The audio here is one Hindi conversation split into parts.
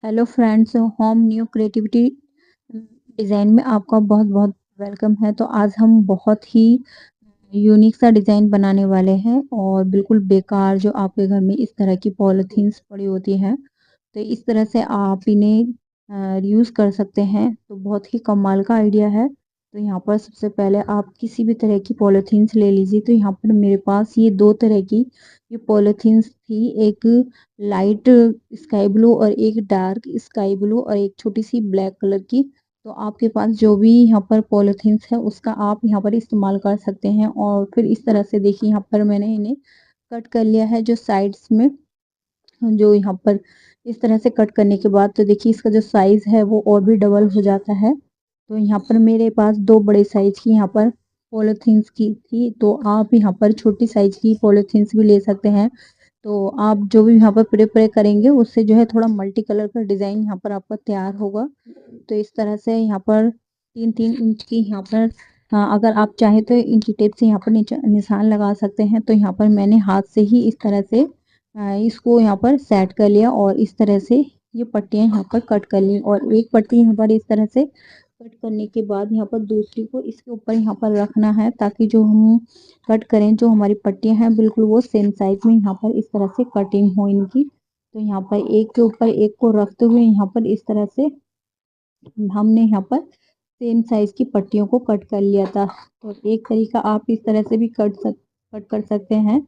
Hello friends, home new creativity design में आपका बहुत-बहुत वेलकम है। तो आज हम बहुत ही यूनिक सा डिज़ाइन बनाने वाले हैं और बिल्कुल बेकार जो आपके घर में इस तरह की पॉलीथीन्स पड़ी होती हैं, तो इस तरह से आप इन्हें रीयूज़ कर सकते हैं। तो बहुत ही कमाल का आइडिया है। तो यहाँ पर सबसे पहले आप किसी भी तरह की पॉलीथीन्स ले लीजिए। तो यहाँ पर मेरे पास ये 2 तरह की ये पॉलीथीन्स थी। एक लाइट स्काई ब्लू और एक डार्क स्काई ब्लू और एक छोटी-सी ब्लैक कलर की। तो आपके पास जो भी यहाँ पर पॉलीथीन्स है उसका आप यहाँ पर इस्तेमाल कर सकते हैं। और फिर इस तरह से देखिए यहाँ पर मैंने इन्हें कट कर लिया है जो साइड्स में, जो यहाँ पर इस तरह से कट करने के बाद तो देखिए इसका जो साइज़ है वो और भी डबल हो जाता है। तो यहाँ पर मेरे पास 2 बड़े साइज़ की यहाँ पर पॉलीथीन्स की थी, तो आप यहाँ पर छोटी साइज़ की पॉलीथीन्स भी ले सकते हैं। तो आप जो भी यहाँ पर प्रे करेंगे उससे जो है थोड़ा मल्टी कलर का डिज़ाइन यहाँ पर आपका तैयार होगा। तो इस तरह से यहाँ पर 3-3 इंच की यहाँ पर अगर आप चाहें तो इंची टेप से यहाँ पर निशान लगा सकते हैं। तो यहाँ पर मैंने हाथ से ही इस तरह से इसको यहाँ पर सेट कर लिया और इस तरह से ये पट्टियाँ यहाँ पर कट कर ली और एक पट्टी यहाँ पर इस तरह से कट करने के बाद यहाँ पर दूसरी को इसके ऊपर यहाँ पर रखना है, ताकि जो हम कट करें जो हमारी पट्टियाँ हैं बिल्कुल वो सेम साइज़ में यहाँ पर इस तरह से कटिंग हो इनकी। तो यहाँ पर एक के ऊपर एक को रखते हुए यहाँ पर इस तरह से हमने यहाँ पर सेम साइज़ की पट्टियों को कट कर लिया था। तो एक तरीका आप इस तरह से भी कट कर सकते हैं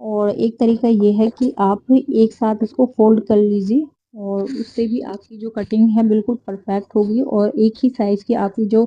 और एक तरीका ये है कि आप एक साथ इसको फ़ोल्ड कर लीजिए और उससे भी आपकी जो कटिंग है बिल्कुल परफेक्ट होगी और एक ही साइज़ की आपकी जो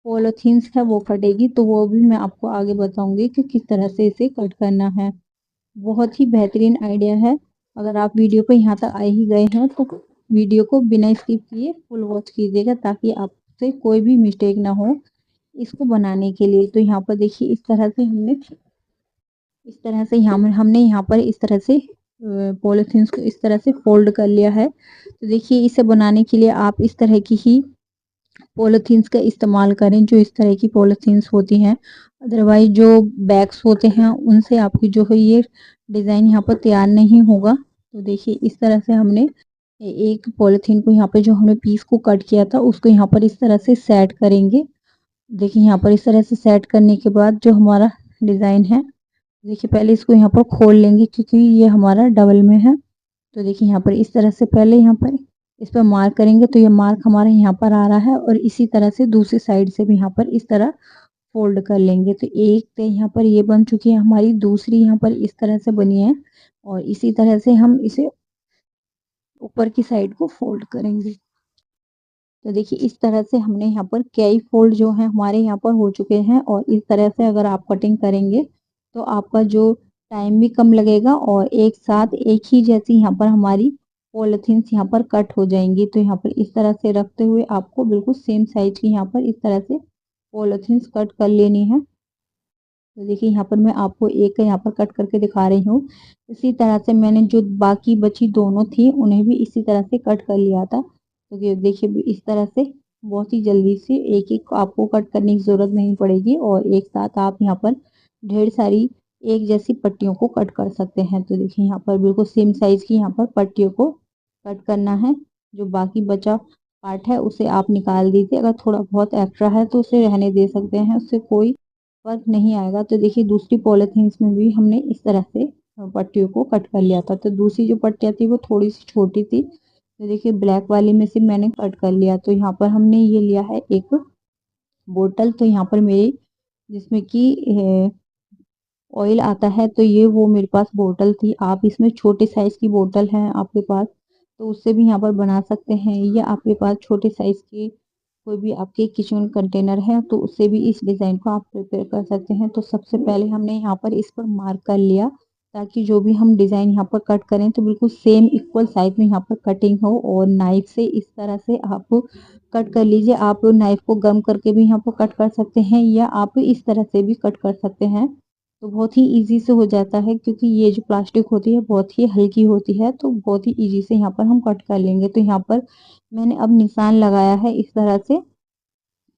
पॉलीथीन्स है वो कटेगी। तो वो भी मैं आपको आगे बताऊँगी कि किस तरह से इसे कट करना है। बहुत ही बेहतरीन आइडिया है। अगर आप वीडियो पे यहाँ तक आ ही गए हैं तो वीडियो को बिना स्किप किए फुल वॉच कीजिएगा, ताकि आपसे कोई भी मिस्टेक ना हो इसको बनाने के लिए। तो यहाँ पर देखिए हमने यहाँ पर इस तरह से पॉलीथीन्स को इस तरह से फ़ोल्ड कर लिया है। तो देखिए इसे बनाने के लिए आप इस तरह की ही पॉलीथीन्स का इस्तेमाल करें जो इस तरह की पॉलीथीन्स होती हैं। अदरवाइज़ जो बैग्स होते हैं उनसे आपकी जो है ये डिज़ाइन यहाँ पर तैयार नहीं होगा। तो देखिए इस तरह से हमने एक पॉलीथीन को यहाँ पे जो हमने पीस को कट किया था उसको यहाँ पर इस तरह से सेट करेंगे। देखिए यहाँ पर इस तरह से सेट करने के बाद जो हमारा डिज़ाइन है, देखिए पहले इसको यहाँ पर खोल लेंगे क्योंकि ये हमारा डबल में है। तो देखिए यहाँ पर इस तरह से पहले यहाँ पर इस पर मार्क करेंगे तो ये मार्क हमारा यहाँ पर आ रहा है और इसी तरह से दूसरी साइड से भी यहाँ पर इस तरह फ़ोल्ड कर लेंगे। तो एक तो यहाँ पर ये बन चुकी है हमारी, दूसरी यहाँ पर इस तरह से बनी है और इसी तरह से हम इसे ऊपर की साइड को फ़ोल्ड करेंगे। तो देखिए इस तरह से हमने यहाँ पर कई फ़ोल्ड जो हैं हमारे यहाँ पर हो चुके हैं और इस तरह से अगर आप कटिंग करेंगे तो आपका जो टाइम भी कम लगेगा और एक साथ एक ही जैसी यहाँ पर हमारी पॉलीथीन्स यहाँ पर कट हो जाएँगी। तो यहाँ पर इस तरह से रखते हुए आपको बिल्कुल सेम साइज़ की यहाँ पर इस तरह से पॉलीथीन्स कट कर लेनी है। तो देखिए यहाँ पर मैं आपको एक यहाँ पर कट करके दिखा रही हूँ। इसी तरह से मैंने जो बाकी बची दोनों थी उन्हें भी इसी तरह से कट कर लिया था। तो ये देखिए इस तरह से बहुत ही जल्दी से एक-एक आपको कट करने की ज़रूरत नहीं पड़ेगी और एक साथ आप यहाँ पर ढेर सारी एक जैसी पट्टियों को कट कर सकते हैं। तो देखिए यहाँ पर बिल्कुल सेम साइज़ की यहाँ पर पट्टियों को कट करना है। जो बाकी बचा पार्ट है उसे आप निकाल दीजिए। अगर थोड़ा बहुत एक्स्ट्रा है तो उसे रहने दे सकते हैं, उससे कोई फर्क नहीं आएगा। तो देखिए दूसरी पॉलीथीन्स में भी हमने इस तरह से पट्टियों को कट कर लिया था। तो दूसरी जो पट्टियाँ थी वो थोड़ी-सी छोटी थी। तो देखिए ब्लैक वाली में से मैंने कट कर लिया। तो यहाँ पर हमने ये लिया है एक बोतल। तो यहाँ पर मेरी जिसमें कि ऑयल आता है, तो ये वो मेरे पास बोतल थी। आप इसमें छोटे साइज़ की बोतल है आपके पास तो उससे भी यहाँ पर बना सकते हैं, या आपके पास छोटे साइज़ की कोई भी आपके किचन कंटेनर है तो उससे भी इस डिज़ाइन को आप प्रिपेयर कर सकते हैं। तो सबसे पहले हमने यहाँ पर इस पर मार्क कर लिया, ताकि जो भी हम डिज़ाइन यहाँ पर कट करें तो बिल्कुल सेम इक्वल साइज़ में यहाँ पर कटिंग हो। और नाइफ़ से इस तरह से आप कट कर लीजिए। आप नाइफ़ को गम करके भी यहाँ पर कट कर सकते हैं या आप इस तरह से भी कट कर सकते हैं। तो बहुत ही ईज़ी से हो जाता है, क्योंकि ये जो प्लास्टिक होती है बहुत ही हल्की होती है, तो बहुत ही ईज़ी से यहाँ पर हम कट कर लेंगे। तो यहाँ पर मैंने अब निशान लगाया है इस तरह से,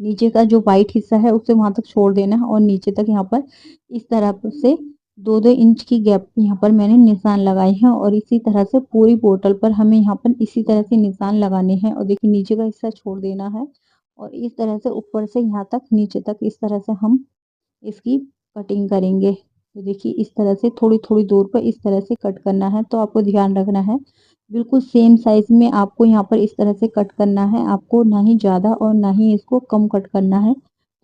नीचे का जो व्हाइट हिस्सा है उसे वहाँ तक छोड़ देना है और नीचे तक यहाँ पर इस तरह से 2-2 इंच की गैप यहाँ पर मैंने निशान लगाए हैं और इसी तरह से पूरी बोतल पर हमें यहाँ पर इसी तरह से निशान लगाने हैं और देखिए नीचे का हिस्सा छोड़ देना है और इस तरह से ऊपर से यहाँ तक नीचे तक इस तरह से हम इसकी कटिंग करेंगे। तो देखिए इस तरह से थोड़ी-थोड़ी दूर पर इस तरह से कट करना है, तो आपको ध्यान रखना है बिल्कुल सेम साइज़ में आपको यहाँ पर इस तरह से कट करना है, आपको ना ही ज़्यादा और ना ही इसको कम कट करना है।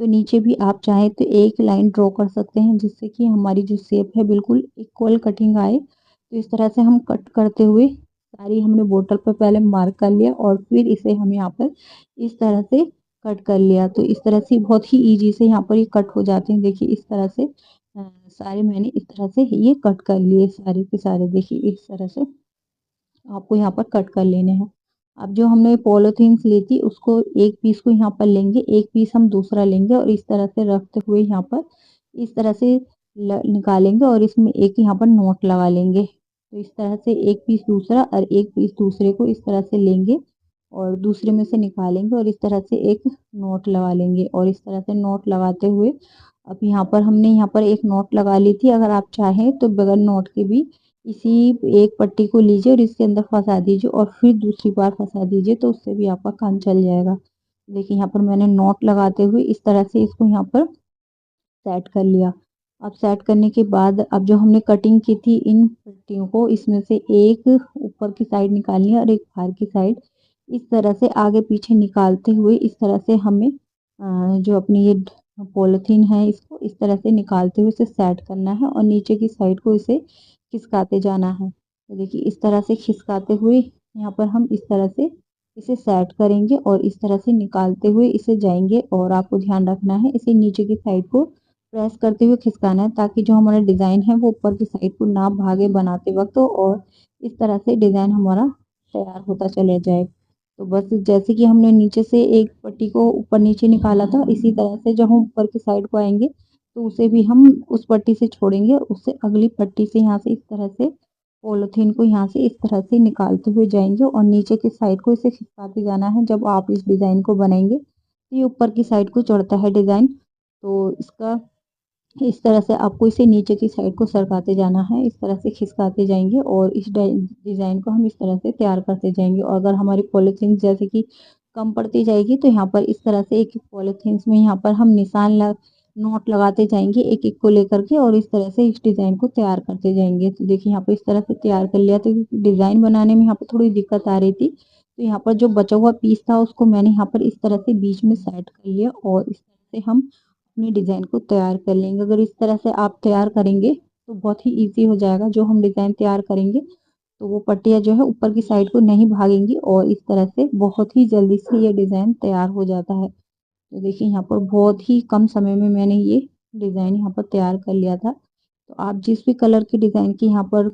तो नीचे भी आप चाहें तो एक लाइन ड्रॉ कर सकते हैं जिससे कि हमारी जो शेप है बिल्कुल इक्वल कटिंग आए। तो इस तरह से हम कट करते हुए सारी हमने बोतल पर पहले मार्क कर लिया और फिर इसे हम यहाँ पर इस तरह से कट कर लिया। तो इस तरह से बहुत ही ईज़ी से यहाँ पर ये कट हो जाते हैं। देखिए इस तरह से सारे मैंने इस तरह से ये कट कर लिए सारे के सारे। देखिए इस तरह से आपको यहाँ पर कट कर लेने हैं। अब जो हमने पॉलीथीन्स ली थी उसको एक पीस को यहाँ पर लेंगे, एक पीस हम दूसरा लेंगे और इस तरह से रखते हुए यहाँ पर इस तरह से निकालेंगे और इसमें एक यहाँ पर नोट लगा लेंगे। तो इस तरह से एक पीस दूसरा और एक पीस दूसरे को इस तरह से लेंगे और दूसरे में से निकालेंगे और इस तरह से एक नोट लगा लेंगे और इस तरह से नोट लगाते हुए अब यहाँ पर हमने यहाँ पर एक नोट लगा ली थी। अगर आप चाहें तो बगैर नोट के भी इसी एक पट्टी को लीजिए और इसके अंदर फँसा दीजिए और फिर दूसरी बार फँसा दीजिए तो उससे भी आपका काम चल जाएगा। देखिए यहाँ पर मैंने नॉट लगाते हुए इस तरह से इसको यहाँ पर सेट कर लिया। अब सेट करने के बाद अब जो हमने कटिंग की थी इन पट्टियों को इसमें से एक ऊपर की साइड निकालनी है और एक बाहर की साइड इस तरह से आगे पीछे निकालते हुए इस तरह से हमें जो अपनी ये पॉलीथीन है इसको इस तरह से निकालते हुए इसे सेट करना है और नीचे की साइड को इसे खिसकाते जाना है। तो देखिए इस तरह से खिसकाते हुए यहाँ पर हम इस तरह से इसे सेट करेंगे और इस तरह से निकालते हुए इसे जाएंगे और आपको ध्यान रखना है इसे नीचे की साइड को प्रेस करते हुए खिसकाना है ताकि जो हमारा डिज़ाइन है वो ऊपर की साइड को ना भागे बनाते वक्त और इस तरह से डिज़ाइन हमारा तैयार होता चले जाए। तो बस जैसे कि हमने नीचे से एक पट्टी को ऊपर नीचे निकाला था इसी तरह से जब हम ऊपर की साइड को आएंगे तो उसे भी हम उस पट्टी से छोड़ेंगे उससे अगली पट्टी से यहाँ से इस तरह से पॉलीथीन को यहाँ से इस तरह से निकालते हुए जाएंगे और नीचे की साइड को इसे खिसकाते जाना है। जब आप इस डिज़ाइन को बनाएंगे तो ये ऊपर की साइड को चढ़ता है डिज़ाइन। तो इसका इस तरह से आपको इसे नीचे की साइड को सरकाते जाना है, इस तरह से खिसकाते जाएँगे और इस डिज़ाइन को हम इस तरह से तैयार करते जाएँगे और अगर हमारी पॉलीथीन जैसे कि कम पड़ती जाएगी तो यहाँ पर इस तरह से एक-एक पॉलीथीन्स में यहाँ पर हम निशान नोट लगाते जाएँगे एक-एक को लेकर के और इस तरह से इस डिज़ाइन को तैयार करते जाएँगे। तो देखिए यहाँ पे इस तरह से तैयार कर लिया तो डिज़ाइन बनाने में यहाँ पर थोड़ी दिक्कत आ रही थी। तो यहाँ पर जो बचा हुआ पीस था उसको मैंने यहाँ पर इस तरह से बीच में सेट कर लिया और इस तरह से हम अपनी डिज़ाइन को तैयार कर लेंगे। अगर इस तरह से आप तैयार करेंगे तो बहुत ही ईज़ी हो जाएगा। जो हम डिज़ाइन तैयार करेंगे तो वो पट्टियाँ जो है ऊपर की साइड को नहीं भागेंगी और इस तरह से बहुत ही जल्दी से ये डिज़ाइन तैयार हो जाता है। तो देखिए यहाँ पर बहुत ही कम समय में मैंने ये डिज़ाइन यहाँ पर तैयार कर लिया था। तो आप जिस भी कलर की डिज़ाइन की यहाँ पर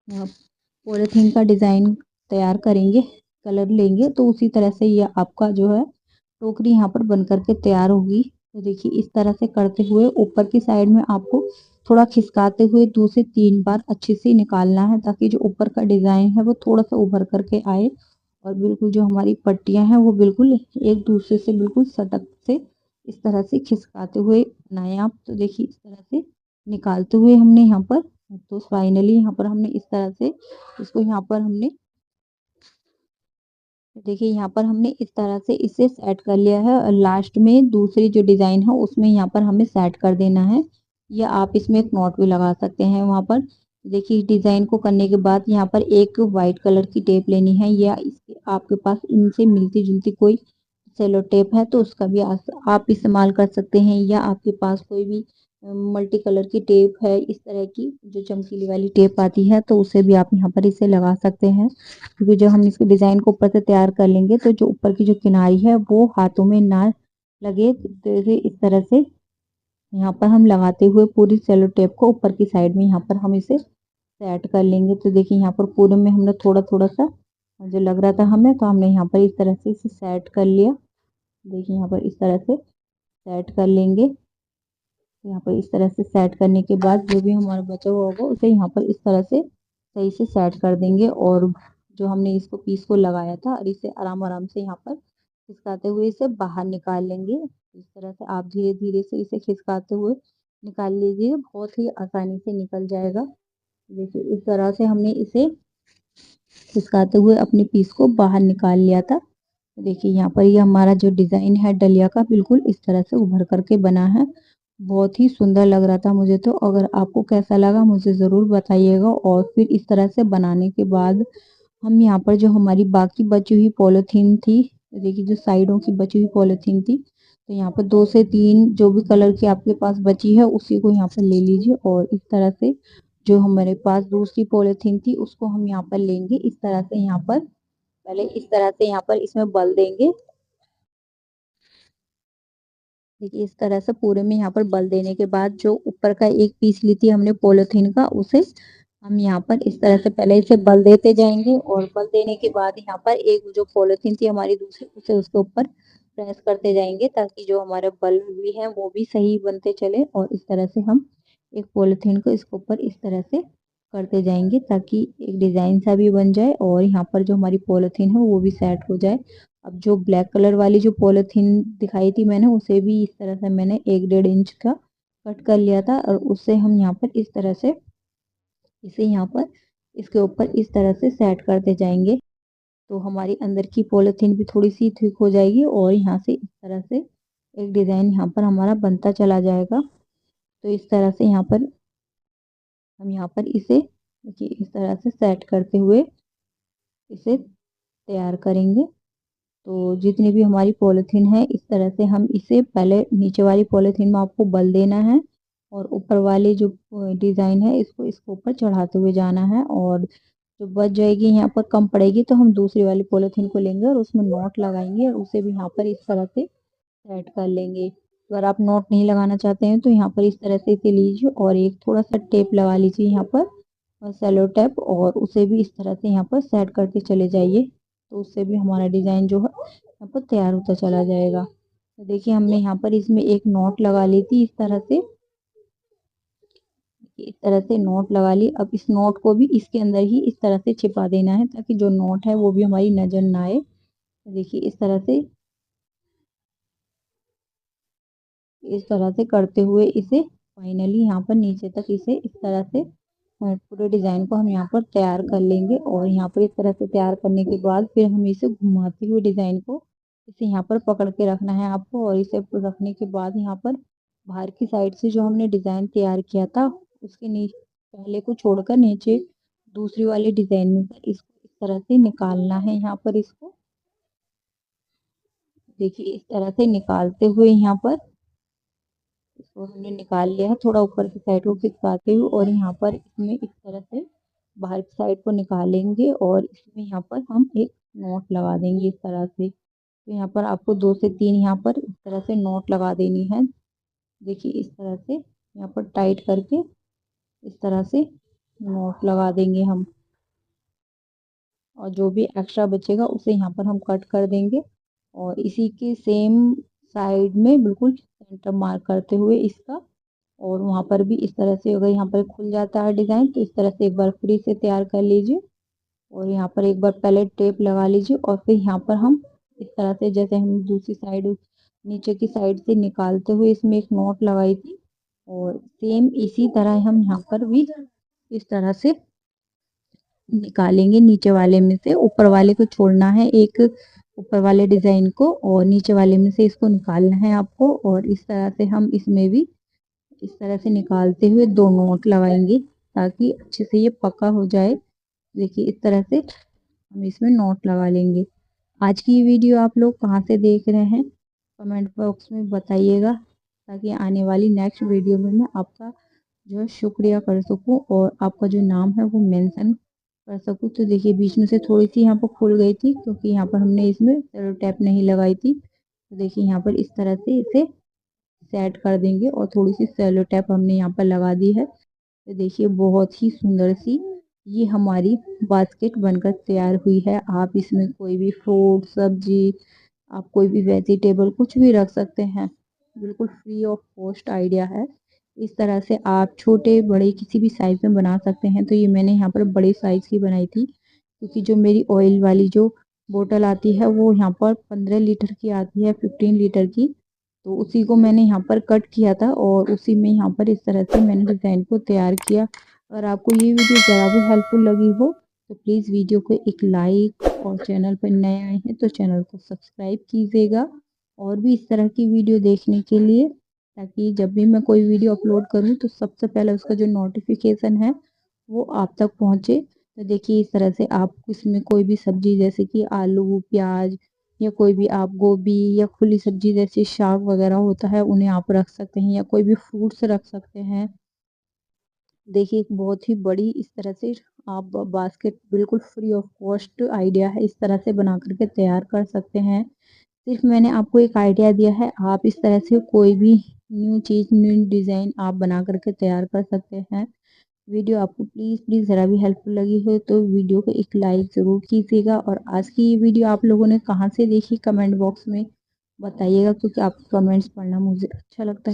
पॉलीथीन का डिज़ाइन तैयार करेंगे, कलर लेंगे तो उसी तरह से ये आपका जो है टोकरी यहाँ पर बन कर के तैयार होगी। तो देखिए इस तरह से करते हुए ऊपर की साइड में आपको थोड़ा खिसकाते हुए 2 से 3 बार अच्छे से निकालना है ताकि जो ऊपर का डिज़ाइन है वो थोड़ा-सा उभर कर के आए और बिल्कुल जो हमारी पट्टियाँ हैं वो बिल्कुल एक दूसरे से बिल्कुल सटक से इस तरह से खिसकाते हुए बनाएँ आप। तो देखिए इस तरह से निकालते हुए हमने यहाँ पर तो फाइनली यहाँ पर हमने इस तरह से इसको यहाँ पर हमने देखिए यहाँ पर हमने इस तरह से इसे सेट कर लिया है और लास्ट में दूसरी जो डिज़ाइन है उसमें यहाँ पर हमें सेट कर देना है या आप इसमें एक नॉट भी लगा सकते हैं वहाँ पर। देखिए डिज़ाइन को करने के बाद यहाँ पर एक वाइट कलर की टेप लेनी है या इसके आपके पास इनसे मिलती-जुलती कोई सेलो टेप है तो उसका भी आप इस्तेमाल कर सकते हैं या आपके पास कोई भी मल्टी कलर की टेप है इस तरह की जो चमकीली वाली टेप आती है तो उसे भी आप यहाँ पर इसे लगा सकते हैं। क्योंकि जब हम इसके डिज़ाइन को ऊपर से तैयार कर लेंगे तो जो ऊपर की जो किनारी है वो हाथों में ना लगे। तो इस तरह से यहाँ पर हम लगाते हुए पूरी सेलो टेप को ऊपर की साइड में यहाँ पर हम इसे सेट कर लेंगे। तो देखिए यहाँ पर पूरे में हमने थोड़ा-थोड़ा सा जो लग रहा था हमें तो हमने यहाँ पर इस तरह से इसे सेट कर लिया। देखिए यहाँ पर इस तरह से सेट कर लेंगे। यहाँ पर इस तरह से सेट करने के बाद जो भी हमारा बचा हुआ होगा उसे यहाँ पर इस तरह से सही से सेट कर देंगे और जो हमने इसको पीस को लगाया था और इसे आराम-आराम से यहाँ पर खिसकाते हुए इसे बाहर निकाल लेंगे। इस तरह से आप धीरे-धीरे से इसे खिसकाते हुए निकाल लीजिए, बहुत ही आसानी से निकल जाएगा। देखिए इस तरह से हमने इसे खिसकाते हुए अपने पीस को बाहर निकाल लिया था। देखिए यहाँ पर ये हमारा जो डिज़ाइन है डलिया का बिल्कुल इस तरह से उभर करके बना है। बहुत ही सुंदर लग रहा था मुझे तो। अगर आपको कैसा लगा मुझे ज़रूर बताइएगा। और फिर इस तरह से बनाने के बाद हम यहाँ पर जो हमारी बाकी बची हुई पॉलीथीन थी, देखिए जो साइडों की बची हुई पॉलीथीन थी, तो यहाँ पर 2 से 3 जो भी कलर की आपके पास बची है उसी को यहाँ पर ले लीजिए। और इस तरह से जो हमारे पास दूसरी पॉलीथीन थी उसको हम यहाँ पर लेंगे। इस तरह से यहाँ पर पहले इस तरह से यहाँ पर इसमें बल देंगे। देखिए इस तरह से पूरे में यहाँ पर बल देने के बाद जो ऊपर का एक पीस ली थी हमने पॉलीथीन का, उसे हम यहाँ पर इस तरह से पहले इसे बल देते जाएंगे। और बल देने के बाद यहाँ पर एक जो पॉलीथीन थी हमारी दूसरी, उसे उसके ऊपर प्रेस करते जाएंगे ताकि जो हमारे बल भी हैं वो भी सही बनते चले। और इस तरह से हम एक पॉलीथीन को इसके ऊपर इस तरह से करते जाएंगे ताकि एक डिज़ाइन सा भी बन जाए और यहाँ पर जो हमारी पॉलीथीन है वो भी सेट हो जाए। अब जो ब्लैक कलर वाली जो पॉलीथीन दिखाई थी मैंने, उसे भी इस तरह से मैंने 1 डेढ़ इंच का कट कर लिया था। और उससे हम यहाँ पर इस तरह से इसे यहाँ पर इसके ऊपर इस तरह से सेट करते जाएंगे। तो हमारी अंदर की पॉलीथीन भी थोड़ी सी थिक हो जाएगी और यहाँ से इस तरह से एक डिज़ाइन यहाँ पर हमारा बनता चला जाएगा। तो इस तरह से यहाँ पर हम यहाँ पर इसे देखिए इस तरह से सेट करते हुए इसे तैयार करेंगे। तो जितनी भी हमारी पॉलीथीन है इस तरह से हम इसे पहले नीचे वाली पॉलीथीन में आपको बल देना है और ऊपर वाली जो डिज़ाइन है इसको इसके ऊपर चढ़ाते हुए जाना है। और जो बच जाएगी यहाँ पर कम पड़ेगी तो हम दूसरी वाली पॉलीथीन को लेंगे और उसमें नॉट लगाएंगे और उसे भी यहाँ पर इस तरह से सेट कर लेंगे। अगर आप नॉट नहीं लगाना चाहते हैं तो यहाँ पर इस तरह से इसे लीजिए और एक थोड़ा सा टेप लगा लीजिए यहाँ पर, और सेलो टेप, और उसे भी इस तरह से यहाँ पर सेट करते चले जाइए। तो उससे भी हमारा डिज़ाइन जो है यहाँ पर तैयार होता चला जाएगा। तो देखिए हमने यहाँ पर इसमें एक नॉट लगा ली थी इस तरह से, इस तरह से नॉट लगा ली। अब इस नॉट को भी इसके अंदर ही इस तरह से छिपा देना है ताकि जो नॉट है वो भी हमारी नज़र ना आए। देखिए इस तरह से करते हुए इसे फाइनली यहाँ पर नीचे तक इसे इस तरह से पूरे डिज़ाइन को हम यहाँ पर तैयार कर लेंगे। और यहाँ पर इस तरह से तैयार करने के बाद फिर हम इसे घुमाते हुए डिज़ाइन को इसे यहाँ पर पकड़ के रखना है आपको। और इसे रखने के बाद यहाँ पर बाहर की साइड से जो हमने डिज़ाइन तैयार किया था उसके नीचे पहले को छोड़कर नीचे दूसरी वाली डिज़ाइन में पर इसको इस तरह से निकालना है। यहाँ पर इसको देखिए इस तरह से निकालते हुए यहाँ पर इसको हमने निकाल लिया है थोड़ा ऊपर की साइड को खिसकाते हुए। और यहाँ पर इसमें इस तरह से बाहर की साइड को निकालेंगे और इसमें यहाँ पर हम एक नॉट लगा देंगे इस तरह से। तो यहाँ पर आपको 2 से 3 यहाँ पर इस तरह से नॉट लगा देनी है। देखिए इस तरह से यहाँ पर टाइट करके इस तरह से नॉट लगा देंगे हम। और जो भी एक्स्ट्रा बचेगा उसे यहाँ पर हम कट कर देंगे। और इसी के सेम साइड में बिल्कुल सेंटर मार्क करते हुए इसका, और वहाँ पर भी इस तरह से अगर यहाँ पर खुल जाता है डिज़ाइन तो इस तरह से एक बार फिर इसे तैयार कर लीजिए। और यहाँ पर एक बार पहले टेप लगा लीजिए और फिर यहाँ पर हम इस तरह से जैसे हम दूसरी साइड नीचे की साइड से निकालते हुए इसमें एक नॉट लगाई थी, और सेम इसी तरह हम यहाँ पर भी इस तरह से निकालेंगे। नीचे वाले में से ऊपर वाले को छोड़ना है, एक ऊपर वाले डिज़ाइन को, और नीचे वाले में से इसको निकालना है आपको। और इस तरह से हम इसमें भी इस तरह से निकालते हुए 2 नोट लगाएंगे ताकि अच्छे से ये पक्का हो जाए। देखिए इस तरह से हम इसमें नोट लगा लेंगे। आज की वीडियो आप लोग कहाँ से देख रहे हैं कमेंट बॉक्स में बताइएगा ताकि आने वाली नेक्स्ट वीडियो में मैं आपका जो है शुक्रिया कर सकूं और आपका जो नाम है वो मेंशन कर सकूं। तो देखिए बीच में से थोड़ी सी यहाँ पर खुल गई थी क्योंकि यहाँ पर हमने इसमें सेलो टेप नहीं लगाई थी। तो देखिए यहाँ पर इस तरह से इसे सेट कर देंगे और थोड़ी सी सेलो टेप हमने यहाँ पर लगा दी है। तो देखिए बहुत ही सुंदर सी ये हमारी बास्केट बनकर तैयार हुई है। आप इसमें कोई भी फ्रूट सब्जी, आप कोई भी वेजिटेबल कुछ भी रख सकते हैं। बिल्कुल फ्री ऑफ कॉस्ट आइडिया है। इस तरह से आप छोटे बड़े किसी भी साइज में बना सकते हैं। तो ये मैंने यहाँ पर बड़े साइज की बनाई थी क्योंकि जो मेरी ऑयल वाली जो बोतल आती है वो यहाँ पर 15 लीटर की आती है, 15 लीटर की। तो उसी को मैंने यहाँ पर कट किया था और उसी में यहाँ पर इस तरह से मैंने डिज़ाइन को तैयार किया। अगर आपको ये वीडियो ज़रा भी हेल्पफुल लगी हो तो प्लीज़ वीडियो को एक लाइक और चैनल पर नए आए हैं तो चैनल को सब्सक्राइब कीजिएगा और भी इस तरह की वीडियो देखने के लिए, ताकि जब भी मैं कोई वीडियो अपलोड करूँ तो सबसे पहले उसका जो नोटिफिकेशन है वो आप तक पहुँचे। तो देखिए इस तरह से आप इसमें कोई भी सब्ज़ी जैसे कि आलू, प्याज या कोई भी आप गोभी या खुली सब्ज़ी जैसे साग वगैरह होता है उन्हें आप रख सकते हैं या कोई भी फ्रूट्स रख सकते हैं। देखिए एक बहुत ही बड़ी इस तरह से आप बास्केट बिल्कुल फ्री ऑफ कॉस्ट आइडिया है, इस तरह से बना कर के तैयार कर सकते हैं। सिर्फ मैंने आपको एक आइडिया दिया है, आप इस तरह से कोई भी न्यू चीज़, न्यू डिज़ाइन आप बना कर के तैयार कर सकते हैं। वीडियो आपको प्लीज़ ज़रा भी हेल्पफुल लगी हो तो वीडियो को एक लाइक ज़रूर कीजिएगा और आज की ये वीडियो आप लोगों ने कहाँ से देखी कमेंट बॉक्स में बताइएगा, क्योंकि आपके कमेंट्स पढ़ना मुझे अच्छा लगता है।